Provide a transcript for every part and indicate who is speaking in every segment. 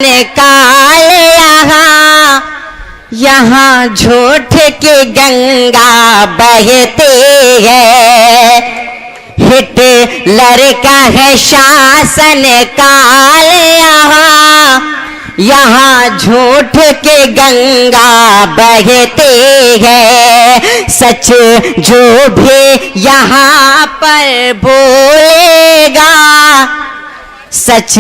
Speaker 1: काल यहाँ झूठ की गंगा बहती है। हिटलर का है शासन काल यहाँ झूठ की गंगा बहती है। सच जो भी यहाँ पर बोलेगा, सच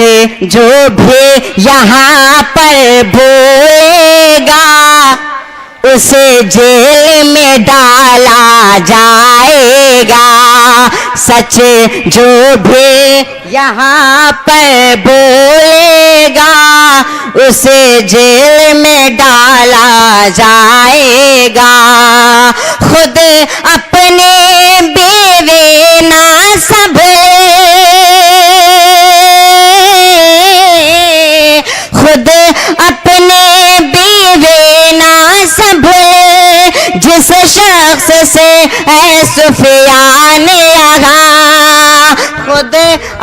Speaker 1: जो भी यहाँ पर बोलेगा, उसे जेल में डाला जाएगा। सच जो भी यहाँ पर बोलेगा, उसे जेल में डाला जाएगा। खुद अपने बेवे ना संभले, खुद अपने बीवे ना संभले, जिस शख्स से है सुफियान यहाँ। खुद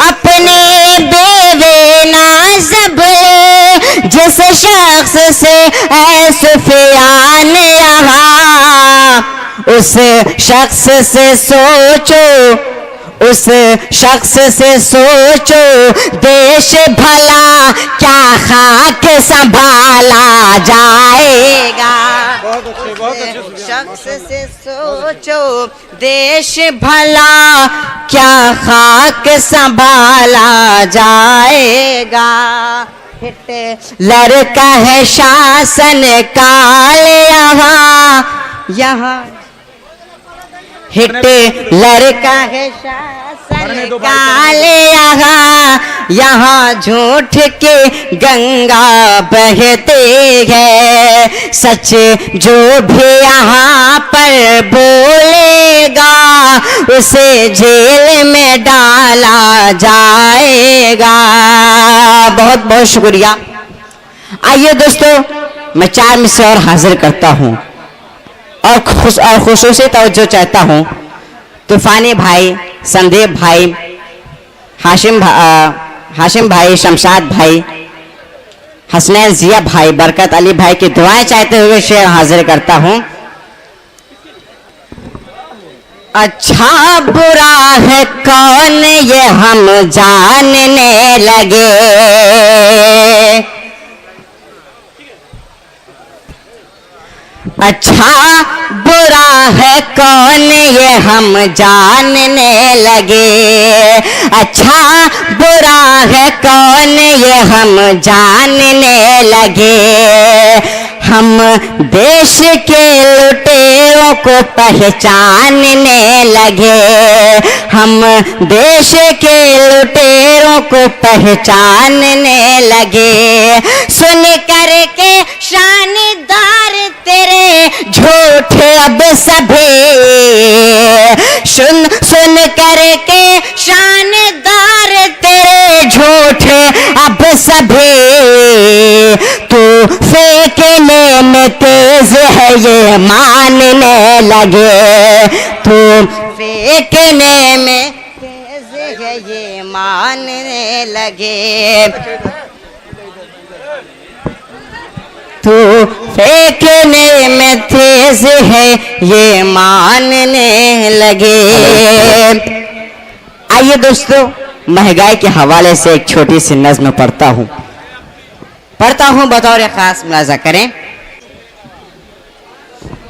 Speaker 1: अपने बीवे ना संभले, जिस शख्स से है सुफियान यहाँ। उस शख्स से सोचो, उस शख्स से सोचो, देश भला क्या खाक संभाला जाएगा। उस शख्स से सोचो, देश भला क्या खाक संभाला जाएगा। हिटलर का है शासन काल यहाँ, हिटलर का है शासन काल यहाँ झूठ के गंगा बहती है। सच जो भी यहाँ पर बोलेगा, उसे जेल में डाला जाएगा। बहुत बहुत शुक्रिया। आइए दोस्तों, मैं 4 मिसरे और हाजिर करता हूँ और खुशूसी तवज्जो चाहता हूँ तूफानी भाई, संदीप भाई, हाशिम भाई, शमशाद भाई, हसनैन जिया भाई, बरकत अली भाई की दुआएं चाहते हुए शेर हाजिर करता हूँ। अच्छा बुरा है कौन ये हम जानने लगे, अच्छा बुरा है कौन ये हम जानने लगे। अच्छा बुरा है कौन ये हम जानने लगे। हम देश के लुटेरों को पहचानने लगे, हम देश के लुटेरों को पहचानने लगे। सुन करके शानदार तेरे झूठ अब सभी, सुन सुन करके शानदार तेरे झूठ अब सभी। तू फेंकने में तेज है ये मानने लगे, तू फेंकने में तेज है ये मानने लगे। तू फेंकने में तेज है ये मानने लगे। आइए दोस्तों, महंगाई के हवाले से एक छोटी सी नज्म पढ़ता हूँ बतौर खास मुलाजा करें।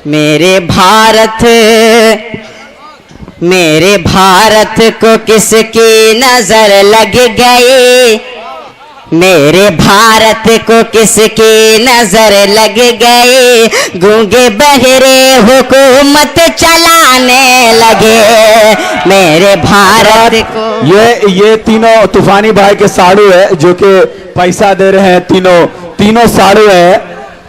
Speaker 1: मेरे भारत को किसकी नजर लग गई, मेरे भारत को किसकी नजर लग गई। गूंगे बहरे हुकूमत चलाने लगे, मेरे भारत को।
Speaker 2: ये तीनों तूफानी भाई के साड़ू है जो कि पैसा दे रहे हैं। तीनों साड़ू है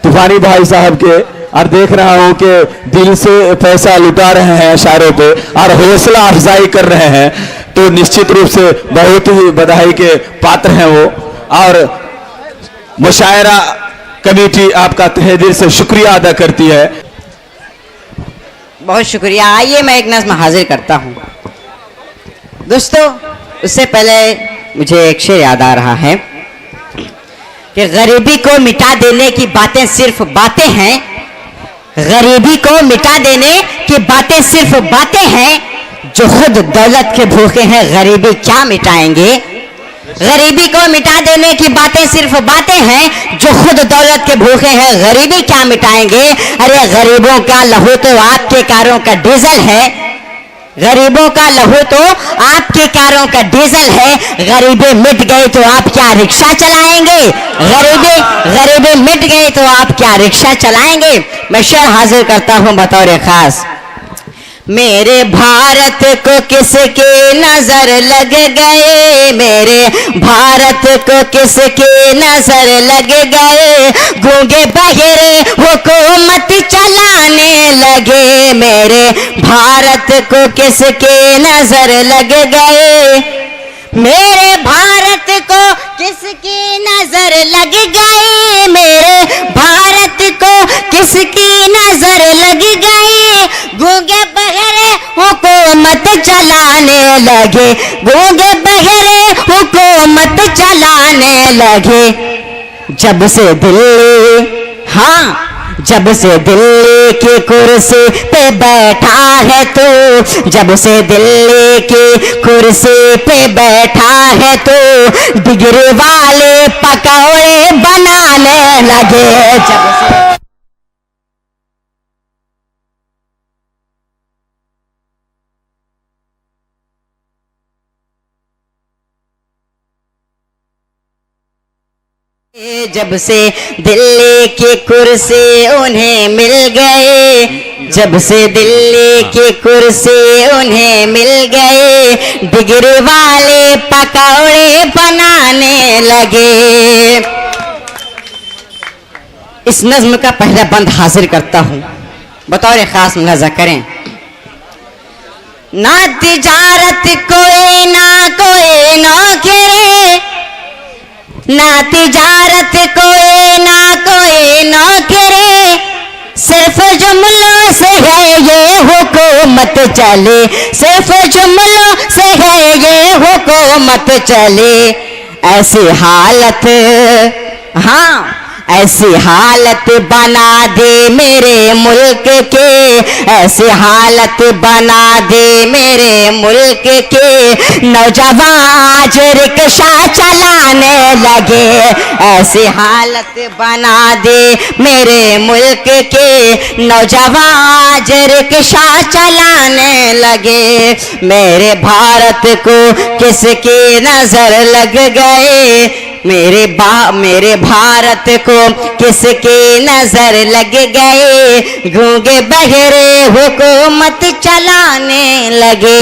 Speaker 2: तूफानी भाई साहब के, और देख रहा हूँ कि दिल से पैसा लुटा रहे हैं शायरों पे और हौसला अफजाई कर रहे हैं। तो निश्चित रूप से बहुत ही बधाई के पात्र हैं वो। और मुशायरा कमेटी आपका तहे दिल से शुक्रिया अदा करती है।
Speaker 1: बहुत शुक्रिया। आइए मैं एक नज़्म हाजिर करता हूँ दोस्तों। उससे पहले मुझे एक शेर याद आ रहा है। कि गरीबी को मिटा देने की बातें सिर्फ बातें हैं, गरीबी को मिटा देने की बातें सिर्फ बातें हैं, जो खुद दौलत के भूखे हैं गरीबी क्या मिटाएंगे। गरीबी को मिटा देने की बातें सिर्फ बातें हैं, जो खुद दौलत के भूखे हैं गरीबी क्या मिटाएंगे। अरे गरीबों का लहू तो आपके कारों का डीजल है, गरीबों का लहू तो आपके कारों का डीजल है। गरीबी मिट गई तो आप क्या रिक्शा चलाएंगे, गरीबी मिट गई तो आप क्या रिक्शा चलाएंगे। मैं शेर हाजिर करता हूं बतौर खास। मेरे भारत को किसके नजर लग गए, मेरे भारत को किसके नजर लग गए, गूंगे बहेरे हुकूमत चलाने लगे। मेरे भारत को किसके नजर लग गए, मेरे भारत को किसकी नजर लग गई, मेरे भारत को किसकी नजर लग गई, गूंगे बहरे हुकूमत चलाने लगे, गूंगे बहरे हुकूमत चलाने लगे। जब से दिल्ली, हाँ जब से दिल्ली की कुर्सी पे बैठा है तू, जब से दिल्ली की कुर्सी पे बैठा है तू, डिग्री वाले पकौड़े बनाने लगे। जब से जब से दिल्ली की कुर्सी उन्हें मिल गए, जब से दिल्ली की कुर्सी उन्हें मिल गए, डिग्री वाले पकौड़े बनाने लगे। इस नज्म का पहला बंद हाजिर करता हूं, बतौर खास मुलाजा करें। ना तिजारत कोई ना कोई नौकरी, ना तिजारत कोई ना कोई नौकरी, सिर्फ जुमलों से है ये हुकूमत चले, सिर्फ जुमलों से है ये हुकूमत चले। ऐसी हालत, हाँ ऐसी हालत बना दे मेरे मुल्क के, ऐसी हालत बना दे मेरे मुल्क के, नौजवान आज रिक्शा चलाने लगे। ऐसी हालत बना दे मेरे मुल्क के, नौजवान आज रिक्शा चलाने लगे। मेरे भारत को किसकी नजर लग गए, मेरे भारत को किसकी नजर लग गए, गूंगे बहरे हुकूमत चलाने लगे।